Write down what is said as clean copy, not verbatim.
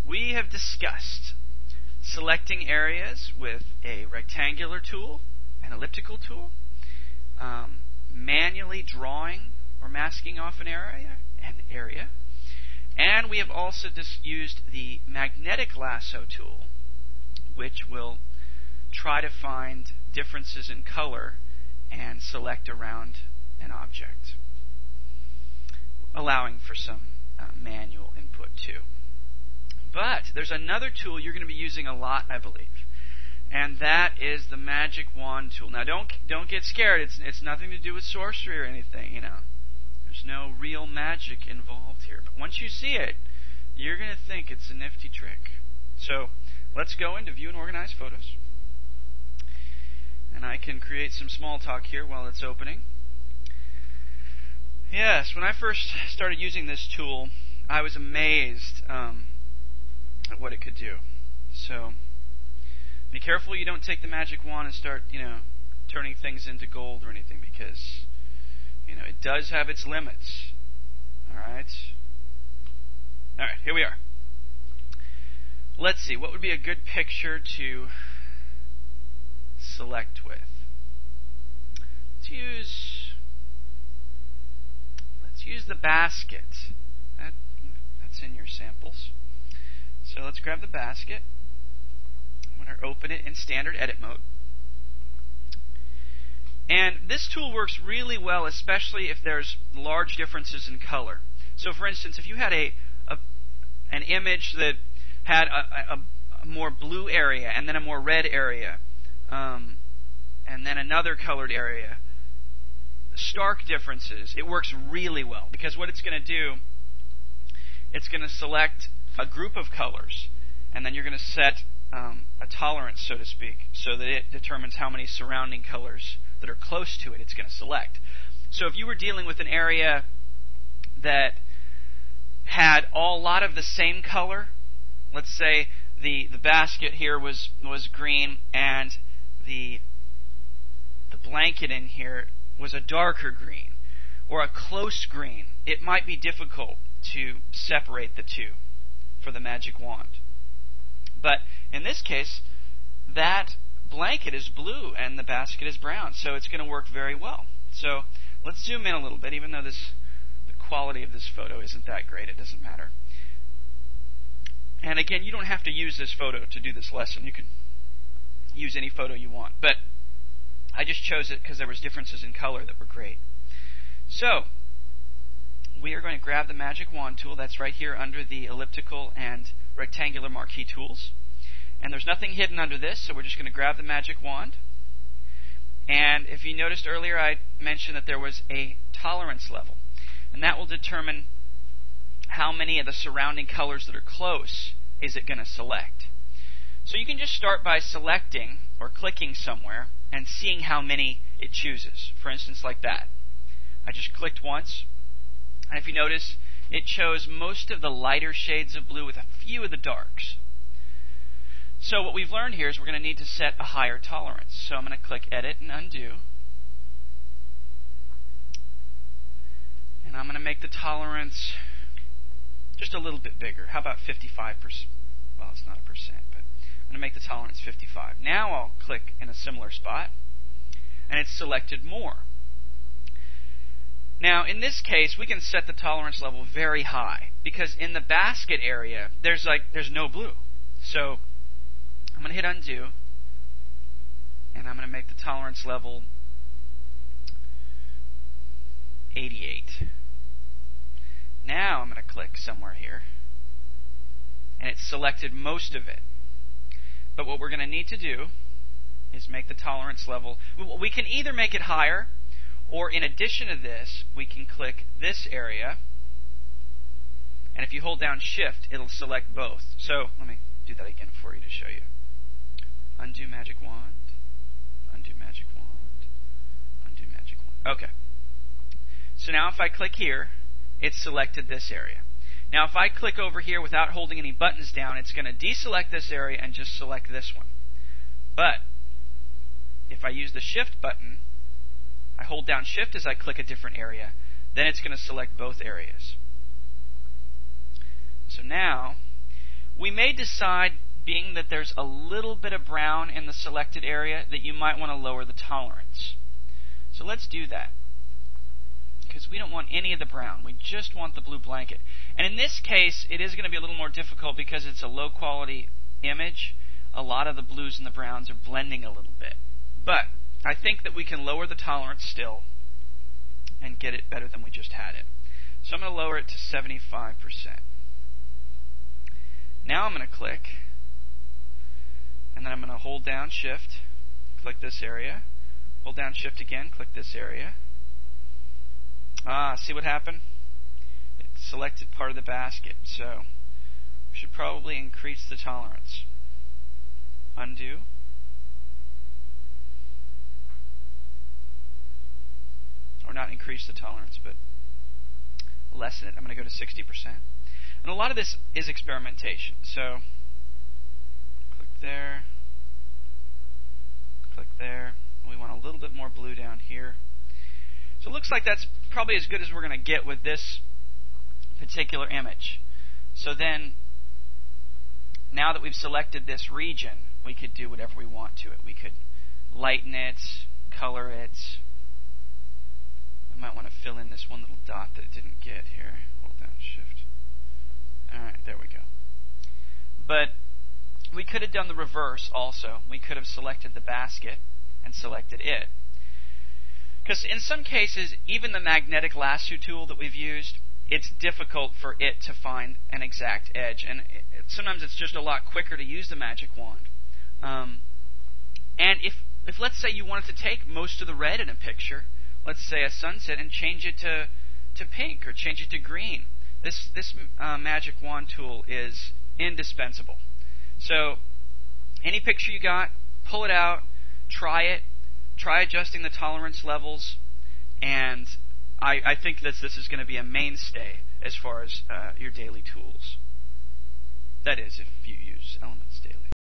we have discussed selecting areas with a rectangular tool, an elliptical tool, manually drawing or masking off an area, and we have also used the magnetic lasso tool, which will try to find differences in color and select around an object, allowing for some manual input too. But there's another tool you're going to be using a lot, I believe, and that is the Magic Wand tool. Now, don't get scared. It's nothing to do with sorcery or anything. There's no real magic involved here. But once you see it, you're going to think it's a nifty trick. So let's go into View and Organize Photos, and I can create some small talk here while it's opening. Yes, when I first started using this tool, I was amazed at what it could do. So be careful you don't take the magic wand and start, turning things into gold or anything, because, it does have its limits. Alright, here we are. Let's see, what would be a good picture to select with? Let's use the basket. That's in your samples. So let's grab the basket. I'm going to open it in standard edit mode. And this tool works really well, especially if there's large differences in color. So for instance, if you had an image that had a more blue area and then a more red area, and then another colored area, stark differences, it works really well, because what it's going to do, it's going to select a group of colors, and then you're going to set a tolerance, so to speak, so that it determines how many surrounding colors that are close to it it's going to select. So if you were dealing with an area that had a lot of the same color, let's say the basket here was green and the blanket in here was a darker green or a close green, it might be difficult to separate the two for the magic wand. But in this case, that blanket is blue and the basket is brown, so it's going to work very well. So let's zoom in a little bit, even though the quality of this photo isn't that great, it doesn't matter. And again, you don't have to use this photo to do this lesson. You can use any photo you want. But I just chose it because there was differences in color that were great. So we are going to grab the Magic Wand tool. That's right here under the elliptical and rectangular marquee tools. And there's nothing hidden under this, so we're just going to grab the Magic Wand. And if you noticed earlier, I mentioned that there was a tolerance level. And that will determine how many of the surrounding colors that are close is it going to select. So you can just start by selecting or clicking somewhere and seeing how many it chooses. For instance, like that. I just clicked once, and if you notice, it chose most of the lighter shades of blue with a few of the darks. So what we've learned here is we're going to need to set a higher tolerance. So I'm going to click Edit and Undo. And I'm going to make the tolerance just a little bit bigger. How about 55%? Well, it's not a percent, but I'm going to make the tolerance 55. Now I'll click in a similar spot, and it's selected more. Now, in this case, we can set the tolerance level very high, because in the basket area, there's no blue. So I'm going to hit Undo, and I'm going to make the tolerance level 88. Now I'm going to click somewhere here, and it's selected most of it. But what we're going to need to do is make the tolerance level. We can either make it higher, or in addition to this, we can click this area, and if you hold down Shift, it'll select both. So let me do that again for you to show you. Undo Magic Wand, Undo Magic Wand, Undo Magic Wand. Okay. So now if I click here, it's selected this area. Now if I click over here without holding any buttons down, it's going to deselect this area and just select this one. But if I use the Shift button, I hold down Shift as I click a different area, then it's going to select both areas. So now We may decide, being that there's a little bit of brown in the selected area, that you might want to lower the tolerance. So let's do that, because we don't want any of the brown. We just want the blue blanket. And in this case, it is going to be a little more difficult because it's a low quality image. A lot of the blues and the browns are blending a little bit. But I think that we can lower the tolerance still and get it better than we just had it. So I'm going to lower it to 75%. Now I'm going to click, and then I'm going to hold down Shift, click this area, hold down Shift again, click this area. See what happened? It selected part of the basket, so we should probably increase the tolerance. Undo. Or not increase the tolerance, but lessen it. I'm going to go to 60%. And a lot of this is experimentation. So click there, click there. We want a little bit more blue down here. So it looks like that's probably as good as we're going to get with this particular image. So then, now that we've selected this region, we could do whatever we want to it. We could lighten it, color it. I might want to fill in this one little dot that it didn't get here. Hold down Shift. Alright, there we go. But we could have done the reverse also. We could have selected the basket and selected it. Because in some cases, even the magnetic lasso tool that we've used, it's difficult for it to find an exact edge. And sometimes it's just a lot quicker to use the magic wand. And if let's say you wanted to take most of the red in a picture, let's say a sunset, and change it to pink or change it to green, this magic wand tool is indispensable. So any picture you got, pull it out, try it, try adjusting the tolerance levels, and I think that this is going to be a mainstay as far as your daily tools. That is, if you use Elements daily.